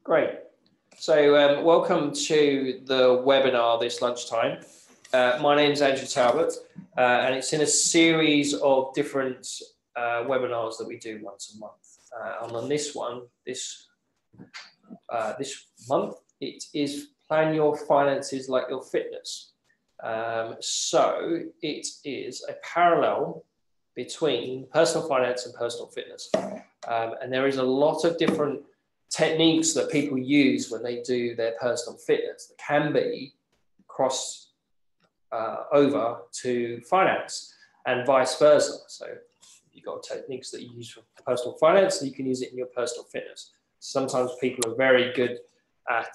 Great. So welcome to the webinar this lunchtime. My name is Andrew Talbot, and it's in a series of different webinars that we do once a month. And on this one, this month, it is Plan Your Finances Like Your Fitness. So it is a parallel between personal finance and personal fitness. And there is a lot of different techniques that people use when they do their personal fitness that can be crossed over to finance and vice versa. So you've got techniques that you use for personal finance, and you can use it in your personal fitness. Sometimes people are very good at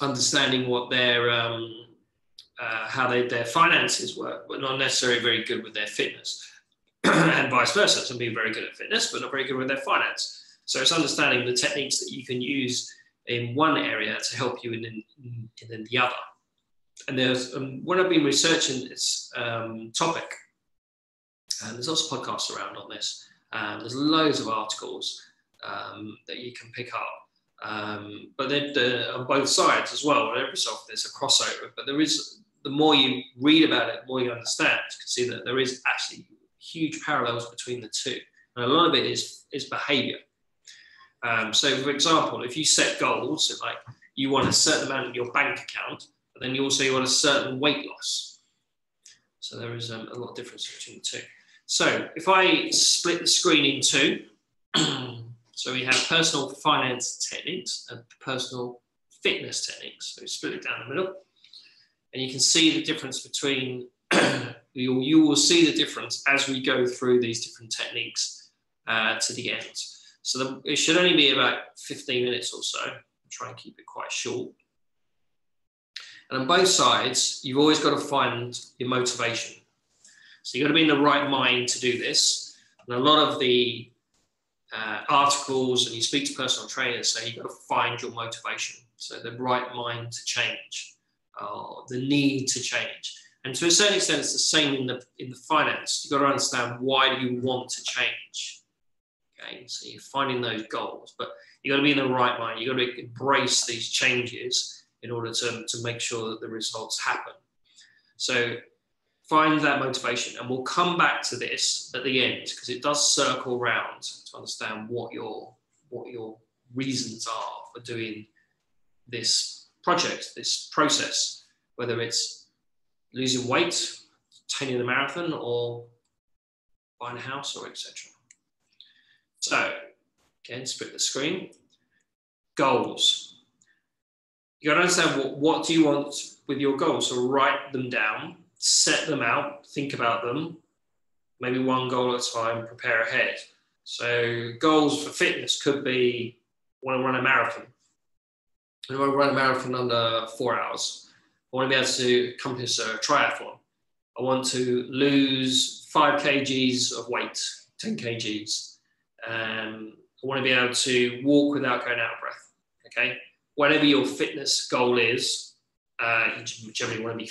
understanding what their how their finances work, but not necessarily very good with their fitness, and vice versa. Some people are very good at fitness, but not very good with their finance. So it's understanding the techniques that you can use in one area to help you in the other. And there's when I've been researching this topic, and there's lots of podcasts around on this. There's loads of articles that you can pick up, but then on both sides as well. Every so often there's a crossover, but there is. The more you read about it, the more you understand. You can see that there is actually huge parallels between the two, and a lot of it is behaviour. So, for example, if you set goals, so like you want a certain amount in your bank account, but then you also want a certain weight loss. So there is a lot of difference between the two. So if I split the screen in two, so we have personal finance techniques and personal fitness techniques. So we split it down the middle. And you can see the difference between, you will see the difference as we go through these different techniques to the end. So it should only be about 15 minutes or so. I'll try and keep it quite short. And on both sides, you've always got to find your motivation. So you've got to be in the right mind to do this. And a lot of the articles, and you speak to personal trainers, say you've got to find your motivation. So the right mind to change. The need to change, and to a certain extent, it's the same in the finance. You've got to understand, why do you want to change? Okay, so you're finding those goals, but you've got to be in the right mind. You've got to embrace these changes in order to make sure that the results happen. So find that motivation, and we'll come back to this at the end because it does circle round to understand what your reasons are for doing this project, this process, whether it's losing weight, training the marathon, or buying a house, or etc. So, again, split the screen. Goals. You got to understand what do you want with your goals. So write them down, set them out, think about them, maybe one goal at a time, prepare ahead. So goals for fitness could be, I want to run a marathon. I want to run a marathon under 4 hours. I want to be able to accomplish a triathlon. I want to lose 5 kgs of weight, 10 kgs. I want to be able to walk without going out of breath. Okay, whatever your fitness goal is, you generally want to be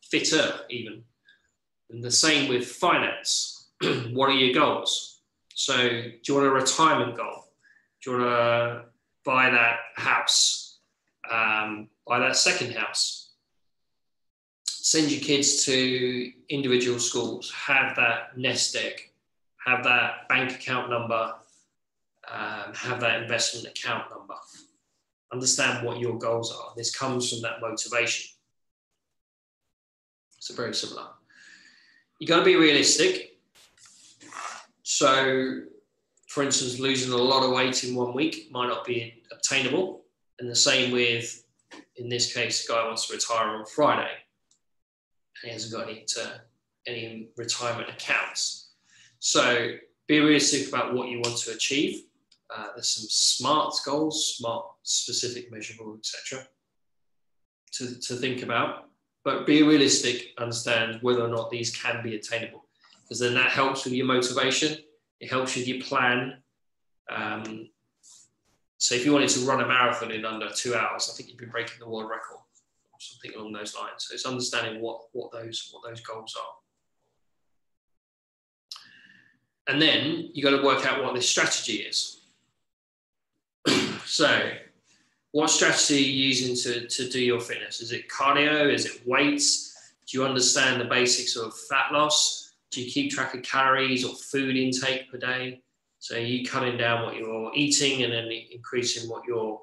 fitter even. And the same with finance. What are your goals? So do you want a retirement goal? Do you want to buy that house, buy that second house, send your kids to individual schools, have that nest egg, have that bank account number, have that investment account number. Understand what your goals are. This comes from that motivation. So very similar. You got to be realistic. So, for instance, losing a lot of weight in 1 week might not be obtainable. And the same with, in this case, the guy wants to retire on Friday and he hasn't got any retirement accounts. So be realistic about what you want to achieve. There's some SMART goals, SMART, specific, measurable, etc. to think about. But be realistic, understand whether or not these can be attainable. because then that helps with your motivation. It helps with your plan. So if you wanted to run a marathon in under 2 hours, I think you'd be breaking the world record or something along those lines. So it's understanding what those goals are. And then you got to work out what this strategy is. So what strategy are you using to do your fitness? Is it cardio? Is it weights? Do you understand the basics of fat loss? Do you keep track of calories or food intake per day? So you cutting down what you're eating and then increasing what your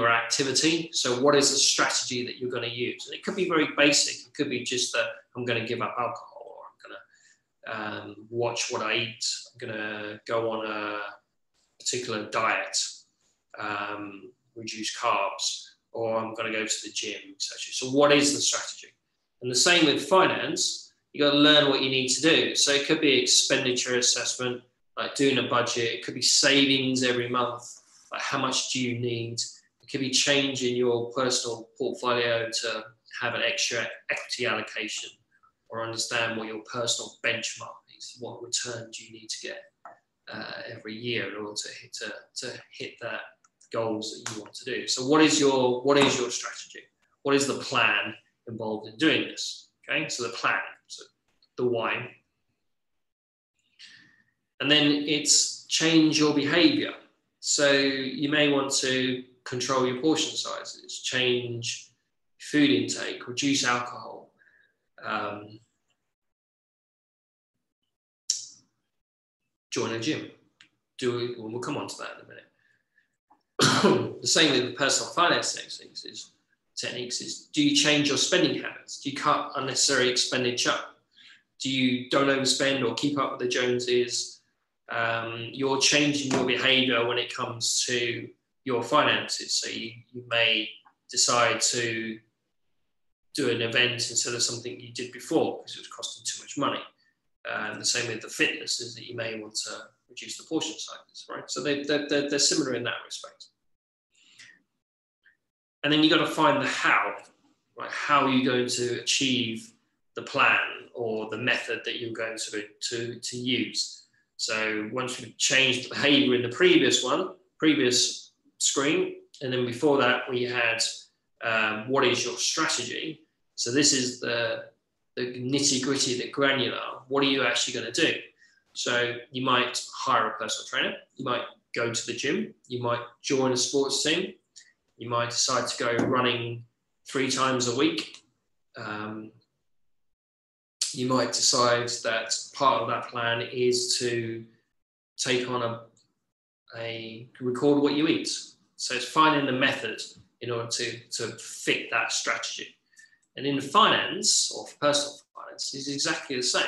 activity. So what is the strategy that you're going to use? And it could be very basic. It could be just that I'm going to give up alcohol, or I'm going to watch what I eat. I'm going to go on a particular diet, reduce carbs, or I'm going to go to the gym, etc. So what is the strategy? And the same with finance. You got to learn what you need to do. So it could be expenditure assessment, like doing a budget. It could be savings every month, like how much do you need? It could be changing your personal portfolio to have an extra equity allocation, or understand what your personal benchmark is. What return do you need to get every year in order to hit that goals that you want to do? So what is your strategy? What is the plan involved in doing this? Okay, so the plan, so the why. And then it's change your behavior. So you may want to control your portion sizes, change food intake, reduce alcohol, join a gym. We'll come on to that in a minute. The same with the personal finance techniques is, do you change your spending habits? Do you cut unnecessary expenditure? Do you don't overspend or keep up with the Joneses? You're changing your behavior when it comes to your finances. So you may decide to do an event instead of something you did before because it was costing too much money. And the same with the fitness is that you may want to reduce the portion sizes, right? So they're similar in that respect. And then you got to find the how, right? How are you going to achieve the plan or the method that you're going to use? So once we've changed the behavior in the previous screen, and then before that we had what is your strategy? So this is the nitty gritty, the granular. What are you actually going to do? So you might hire a personal trainer, you might go to the gym, you might join a sports team, you might decide to go running 3 times a week. You might decide that part of that plan is to take on a record what you eat. So it's finding the method in order to fit that strategy. And in finance, or personal finance, is exactly the same.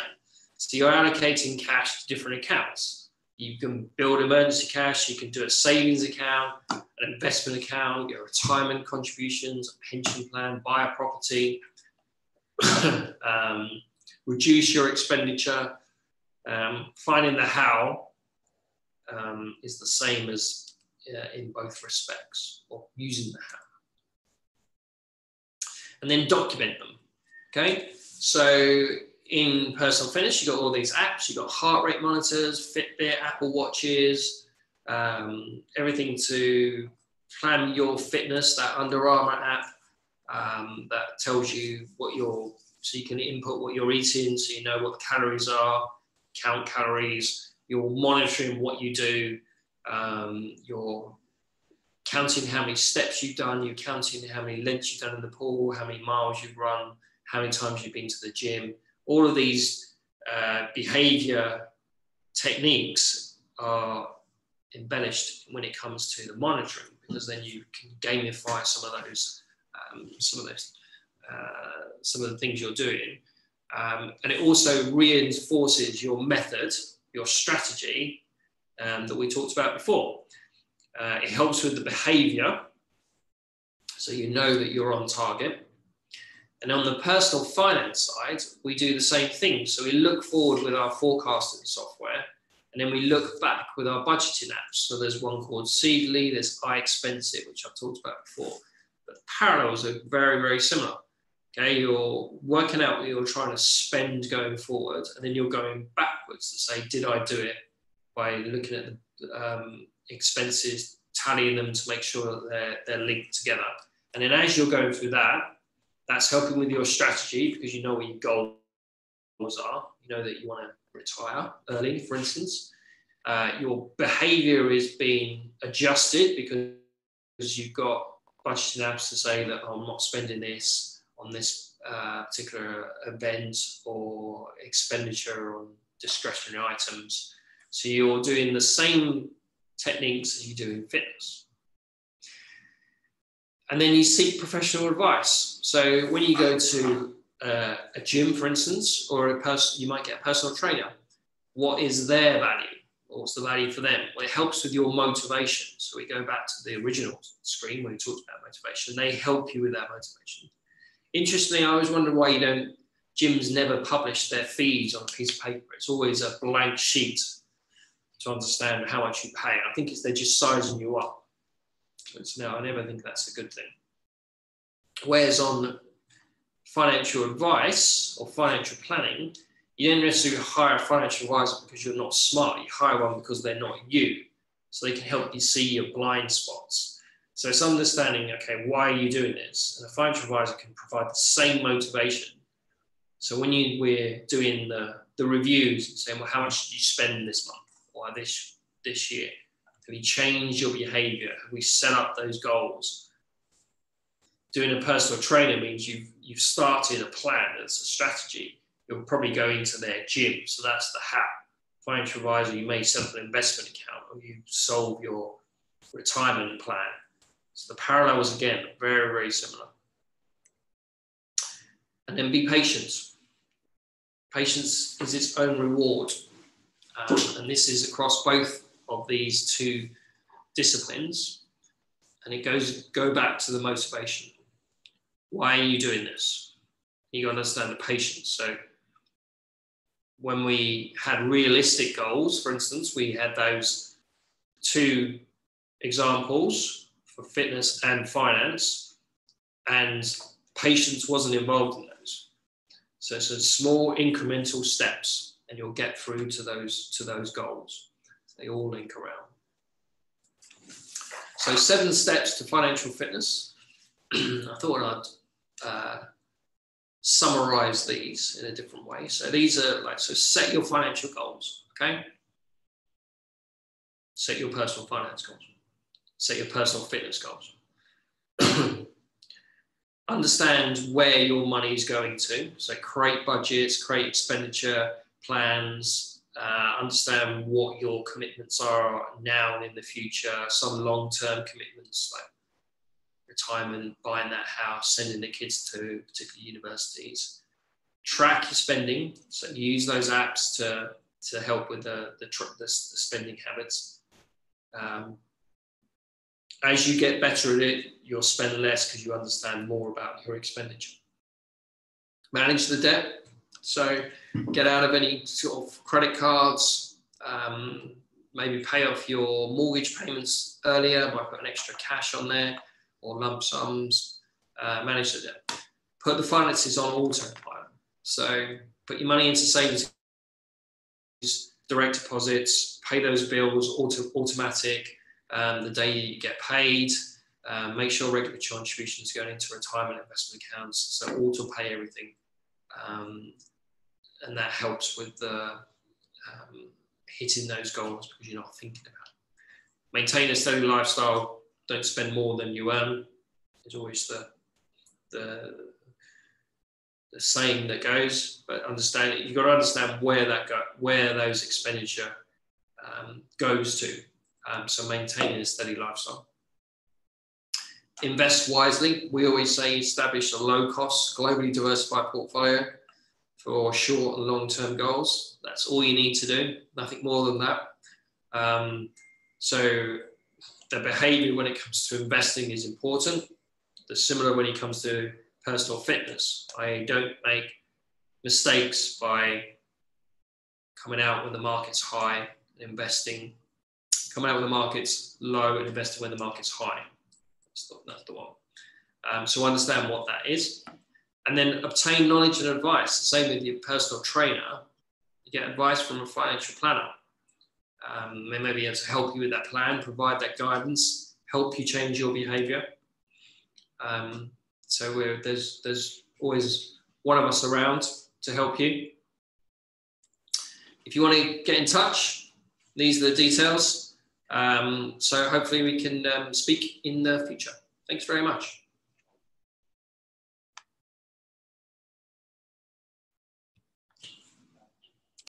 So you're allocating cash to different accounts. You can build emergency cash, you can do a savings account, an investment account, your retirement contributions, a pension plan, buy a property, reduce your expenditure. Finding the how is the same as in both respects, or using the how. And then document them, okay? So in personal fitness, you've got all these apps, you've got heart rate monitors, Fitbit, Apple Watches, everything to plan your fitness, that Under Armour app that tells you so you can input what you're eating, so you know what the calories are, count calories, you're monitoring what you do, you're counting how many steps you've done, you're counting how many lengths you've done in the pool, how many miles you've run, how many times you've been to the gym. All of these behavior techniques are embellished when it comes to the monitoring, because then you can gamify some of the things you're doing. And it also reinforces your method, your strategy that we talked about before. It helps with the behavior, so you know that you're on target. And on the personal finance side, we do the same thing. So we look forward with our forecasting software, and then we look back with our budgeting apps. So there's one called Seedly, there's iExpensive, which I've talked about before. But the parallels are very, very similar. Okay, you're working out what you're trying to spend going forward, and then you're going backwards to say, did I do it, by looking at the expenses, tallying them to make sure that they're linked together. And then as you're going through that, that's helping with your strategy, because you know what your goals are. You know that you want to retire early, for instance. Your behavior is being adjusted because you've got budgeting apps to say that I'm not spending this on this particular event or expenditure on discretionary items. So you're doing the same techniques as you do in fitness. And then you seek professional advice. So when you go to a gym, for instance, or you might get a personal trainer, what is their value? What's the value for them? Well, it helps with your motivation. So we go back to the original screen when we talked about motivation. They help you with that motivation. Interestingly, I always wonder why gyms never publish their fees on a piece of paper. It's always a blank sheet to understand how much you pay. I think they're just sizing you up. No, I never think that's a good thing. Whereas on financial advice or financial planning, you don't necessarily hire a financial advisor because you're not smart. You hire one because they're not you. So they can help you see your blind spots. So it's understanding, okay, why are you doing this? And a financial advisor can provide the same motivation. So when we're doing the reviews and saying, well, how much did you spend this month or this year? Have you changed your behavior? Have we set up those goals? Doing a personal trainer means you've started a plan. It's a strategy. You're probably going to their gym. So that's the how. Financial advisor, you may set up an investment account or you solve your retirement plan. So the parallels, again, very, very similar. And then be patient. Patience is its own reward. And this is across both of these two disciplines. And it go back to the motivation. Why are you doing this? You got to understand the patience. So when we had realistic goals, for instance, we had those two examples for fitness and finance, and patience wasn't involved in those. So it's small incremental steps, and you'll get through to those goals. They all link around. So 7 steps to financial fitness. I thought I'd summarize these in a different way. So these are so set your financial goals, okay? Set your personal finance goals. Set your personal fitness goals. Understand where your money is going to. So create budgets, create expenditure plans, understand what your commitments are now and in the future, some long-term commitments like retirement, buying that house, sending the kids to particular universities. Track your spending. So use those apps to help with the spending habits. As you get better at it, you'll spend less because you understand more about your expenditure. Manage the debt. So get out of any sort of credit cards, maybe pay off your mortgage payments earlier by putting extra cash on there or lump sums. Manage the debt. Put the finances on autopilot. So put your money into savings, direct deposits, pay those bills, automatic. The day you get paid, make sure regular contributions going into retirement investment accounts, so auto pay everything, and that helps with the hitting those goals because you're not thinking about it. Maintain a steady lifestyle. Don't spend more than you earn. Is always the saying that goes, but understand you've got to understand where those expenditure goes to. So maintaining a steady lifestyle. Invest wisely. We always say establish a low-cost, globally diversified portfolio for short and long-term goals. That's all you need to do, nothing more than that. So the behavior when it comes to investing is important. The similar when it comes to personal fitness. I don't make mistakes by coming out when the market's high and investing. Coming out when the market's low and investing when the market's high. That's the one. So understand what that is. And then obtain knowledge and advice. Same with your personal trainer. You get advice from a financial planner. They may be able to help you with that plan, provide that guidance, help you change your behavior. So there's always one of us around to help you. If you want to get in touch, these are the details. So hopefully we can speak in the future. Thanks very much.